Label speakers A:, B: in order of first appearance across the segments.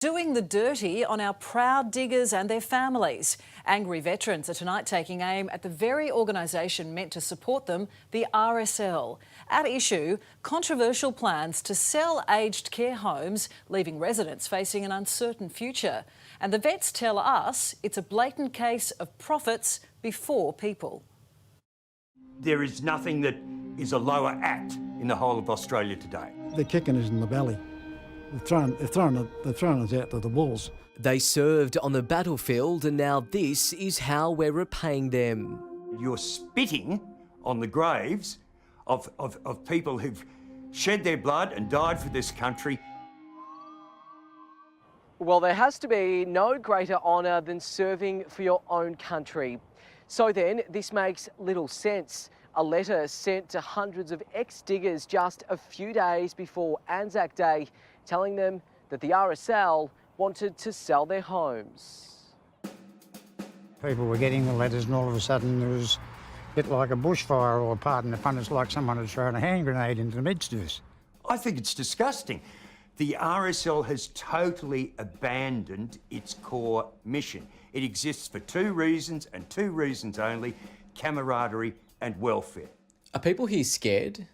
A: Doing the dirty on our proud diggers and their families. Angry veterans are tonight taking aim at the very organisation meant to support them, the RSL. At issue, controversial plans to sell aged care homes, leaving residents facing an uncertain future. And the vets tell us it's a blatant case of profits before people.
B: There is nothing that is a lower act in the whole of Australia today.
C: The kicking is in the belly. They're throwing us out to the wolves.
D: They served on the battlefield and now this is how we're repaying them.
B: You're spitting on the graves of people who've shed their blood and died for this country.
E: Well, there has to be no greater honour than serving for your own country. So then, this makes little sense. A letter sent to hundreds of ex-diggers just a few days before Anzac Day, telling them that the RSL wanted to sell their homes.
F: People were getting the letters and all of a sudden there was a bit like a bushfire, or pardon the pun, it's like someone had thrown a hand grenade into the midst of us.
B: I think it's disgusting. The RSL has totally abandoned its core mission. It exists for two reasons and two reasons only: camaraderie and welfare.
D: Are people here scared?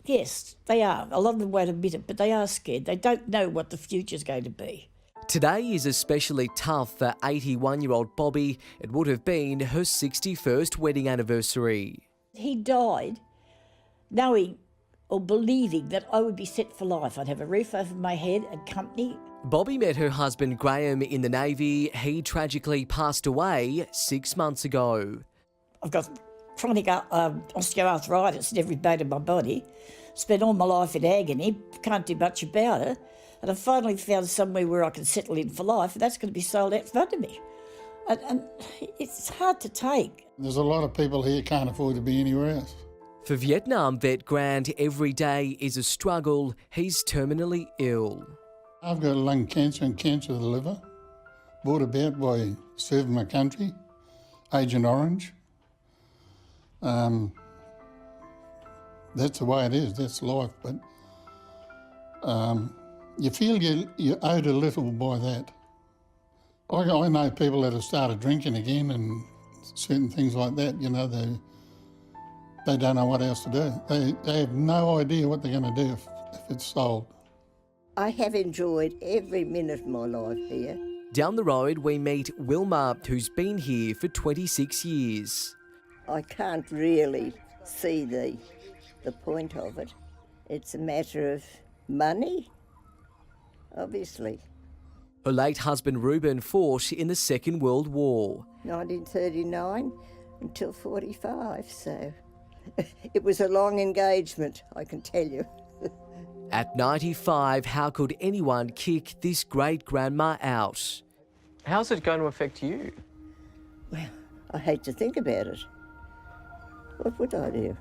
G: Yes, they are. A lot of them won't admit it, but they are scared. They don't know what the future's going to be.
D: Today is especially tough for 81-year-old Bobby. It would have been her 61st wedding anniversary.
G: He died knowing or believing that I would be set for life. I'd have a roof over my head and company.
D: Bobby met her husband Graham in the Navy. He tragically passed away 6 months ago.
G: I've got chronic osteoarthritis in every bone of my body. Spent all my life in agony, can't do much about it. And I finally found somewhere where I can settle in for life, and that's going to be sold out in front of me. And it's hard to take.
H: There's a lot of people here who can't afford to be anywhere else.
D: For Vietnam vet Grant, every day is a struggle. He's terminally ill.
H: I've got lung cancer and cancer of the liver, brought about by serving my country, Agent Orange. That's the way it is, that's life, but you feel you're owed a little by that. I know people that have started drinking again and certain things like that, you know, they don't know what else to do. They have no idea what they're going to do if it's sold.
I: I have enjoyed every minute of my life here.
D: Down the road, we meet Wilma, who's been here for 26 years.
I: I can't really see the point of it. It's a matter of money, obviously.
D: Her late husband Reuben fought in the Second World War.
I: 1939 until 45, so it was a long engagement, I can tell you.
D: At 95, how could anyone kick this great-grandma out?
E: How's it going to affect you?
I: Well, I hate to think about it. What would I do?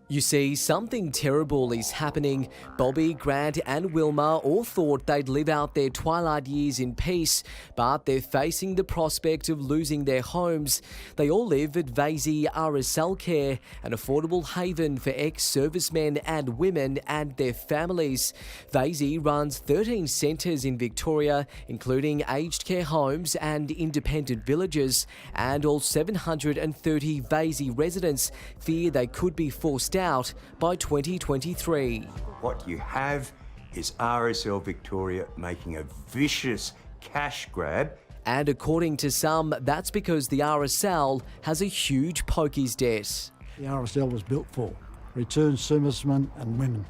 D: You see, something terrible is happening. Bobby, Grant and Wilma all thought they'd live out their twilight years in peace, but they're facing the prospect of losing their homes. They all live at Vasey RSL Care, an affordable haven for ex-servicemen and women and their families. Vasey runs 13 centres in Victoria, including aged care homes and independent villages, and all 730 Vasey residents fear they could be forced out by 2023.
B: What you have is RSL Victoria making a vicious cash grab.
D: And according to some, that's because the RSL has a huge pokies debt.
C: The RSL was built for returned servicemen and women.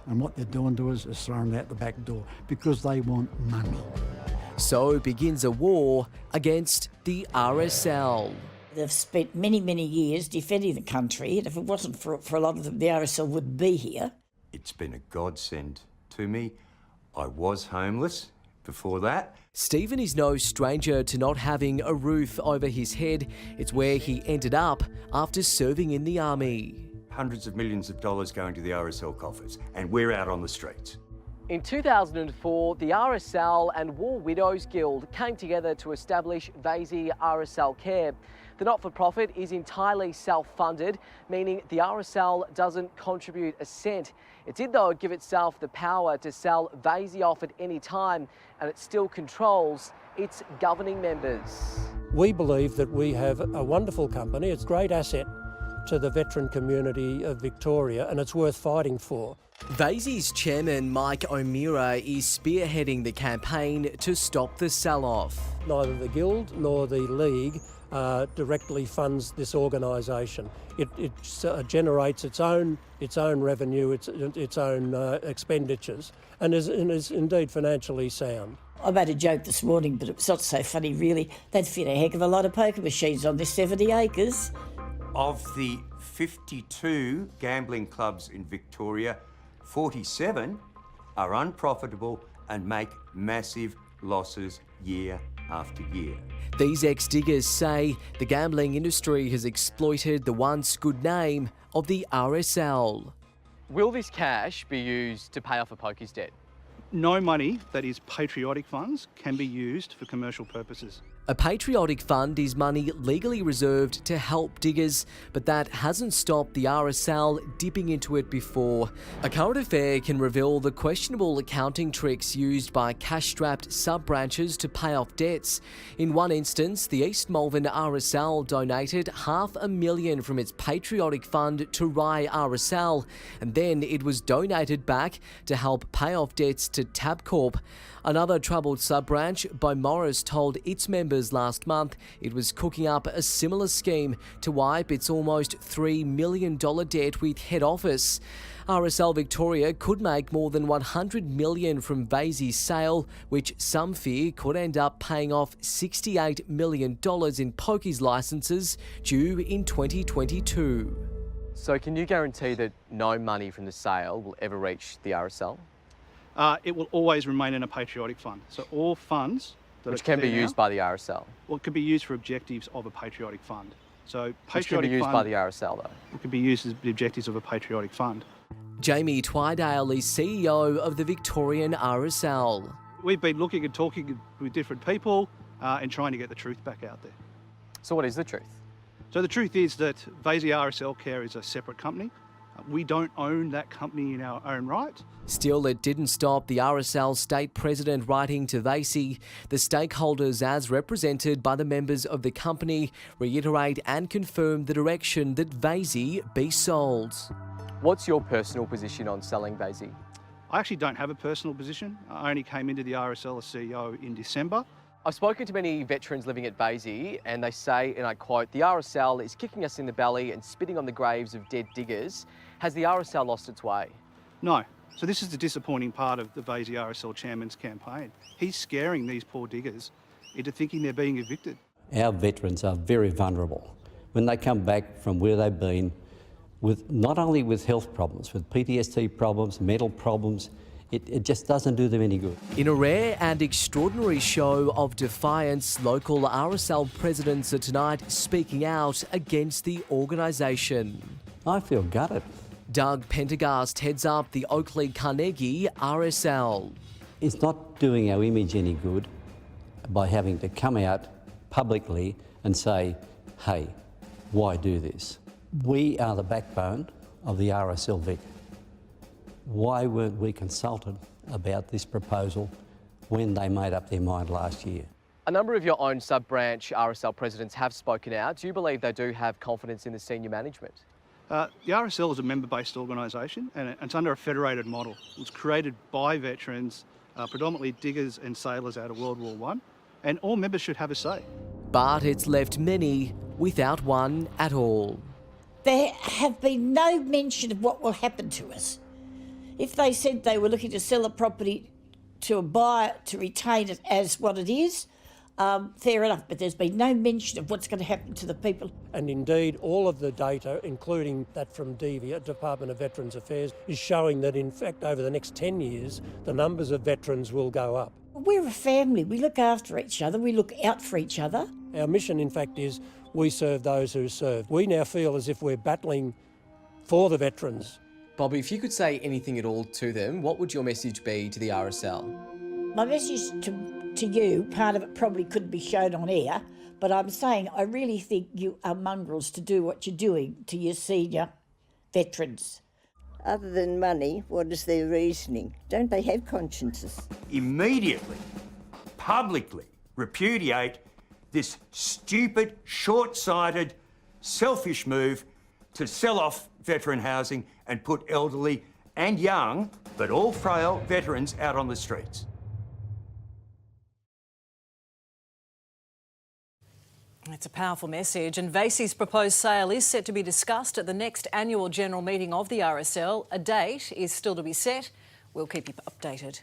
C: And what they're doing to us is throwing out the back door because they want money.
D: So begins a war against the RSL.
G: They've spent many, many years defending the country, and if it wasn't for a lot of them, the RSL wouldn't be here.
B: It's been a godsend to me. I was homeless before that.
D: Stephen is no stranger to not having a roof over his head. It's where he ended up after serving in the army.
B: Hundreds of millions of dollars going to the RSL coffers, and we're out on the streets.
E: In 2004, the RSL and War Widows Guild came together to establish Vasey RSL Care. The not-for-profit is entirely self-funded, meaning the RSL doesn't contribute a cent. It did, though, give itself the power to sell Vasey off at any time, and it still controls its governing members.
J: We believe that we have a wonderful company. It's a great asset to the veteran community of Victoria, and it's worth fighting for.
D: Vasey's chairman, Mike O'Meara, is spearheading the campaign to stop the sell-off.
J: Neither the Guild nor the League directly funds this organisation. It generates its own revenue, its own expenditures, and is indeed financially sound.
G: I made a joke this morning, but it's not so funny really. They'd fit a heck of a lot of poker machines on this 70 acres.
B: Of the 52 gambling clubs in Victoria, 47 are unprofitable and make massive losses year after year.
D: These ex-diggers say the gambling industry has exploited the once good name of the RSL.
E: Will this cash be used to pay off a pokies debt?
K: No money that is patriotic funds can be used for commercial purposes.
D: A patriotic fund is money legally reserved to help diggers, but that hasn't stopped the RSL dipping into it before. A current affair can reveal the questionable accounting tricks used by cash-strapped sub-branches to pay off debts. In one instance, the East Malvern RSL donated $500,000 from its patriotic fund to Rye RSL, and then it was donated back to help pay off debts to Tabcorp. Another troubled sub-branch, Beaumaris, told its members last month it was cooking up a similar scheme to wipe its almost $3 million debt with head office. RSL Victoria could make more than $100 million from Vasey's sale, which some fear could end up paying off $68 million in pokies licences due in 2022.
E: So can you guarantee that no money from the sale will ever reach the RSL?
K: It will always remain in a patriotic fund. So all funds that
E: which can be used by the RSL.
K: Well, it can be used for objectives of a patriotic fund. So patriotic
E: which can be used
K: fund,
E: by the RSL though.
K: It can be used as the objectives of a patriotic fund.
D: Jamie Twydale is CEO of the Victorian RSL.
K: We've been looking and talking with different people and trying to get the truth back out there.
E: So what is the truth?
K: So the truth is that Vasey RSL Care is a separate company. We don't own that company in our own right.
D: Still, it didn't stop the RSL state president writing to Vasey. The stakeholders, as represented by the members of the company, reiterate and confirm the direction that Vasey be sold.
E: What's your personal position on selling Vasey?
K: I actually don't have a personal position. I only came into the RSL as CEO in December.
E: I've spoken to many veterans living at Vasey and they say, and I quote, the RSL is kicking us in the belly and spitting on the graves of dead diggers. Has the RSL lost its way?
K: No. So this is the disappointing part of the Vasey RSL chairman's campaign. He's scaring these poor diggers into thinking they're being evicted.
L: Our veterans are very vulnerable. When they come back from where they've been, with not only with health problems, with PTSD problems, mental problems, it just doesn't do them any good.
D: In a rare and extraordinary show of defiance, local RSL presidents are tonight speaking out against the organisation.
L: I feel gutted.
D: Doug Pendergast heads up the Oakley Carnegie RSL.
L: It's not doing our image any good by having to come out publicly and say, hey, why do this? We are the backbone of the RSL Vic. Why weren't we consulted about this proposal when they made up their mind last year?
E: A number of your own sub-branch RSL presidents have spoken out. Do you believe they do have confidence in the senior management?
K: The RSL is a member-based organisation and it's under a federated model. It was created by veterans, predominantly diggers and sailors out of World War I, and all members should have a say.
D: But it's left many without one at all.
G: There have been no mention of what will happen to us. If they said they were looking to sell a property to a buyer to retain it as what it is, fair enough, but there's been no mention of what's going to happen to the people.
J: And indeed, all of the data, including that from DVA, Department of Veterans Affairs, is showing that in fact over the next 10 years, the numbers of veterans will go up.
G: We're a family, we look after each other, we look out for each other.
J: Our mission, in fact, is we serve those who serve. We now feel as if we're battling for the veterans
D: Bobby, if you could say anything at all to them, what would your message be to the RSL?
G: My message to you, part of it probably couldn't be shown on air, but I'm saying I really think you are mongrels to do what you're doing to your senior veterans.
I: Other than money, what is their reasoning? Don't they have consciences?
B: Immediately, publicly repudiate this stupid, short-sighted, selfish move to sell off veteran housing and put elderly and young, but all frail veterans out on the streets.
A: It's a powerful message, and Vasey's proposed sale is set to be discussed at the next annual general meeting of the RSL. A date is still to be set. We'll keep you updated.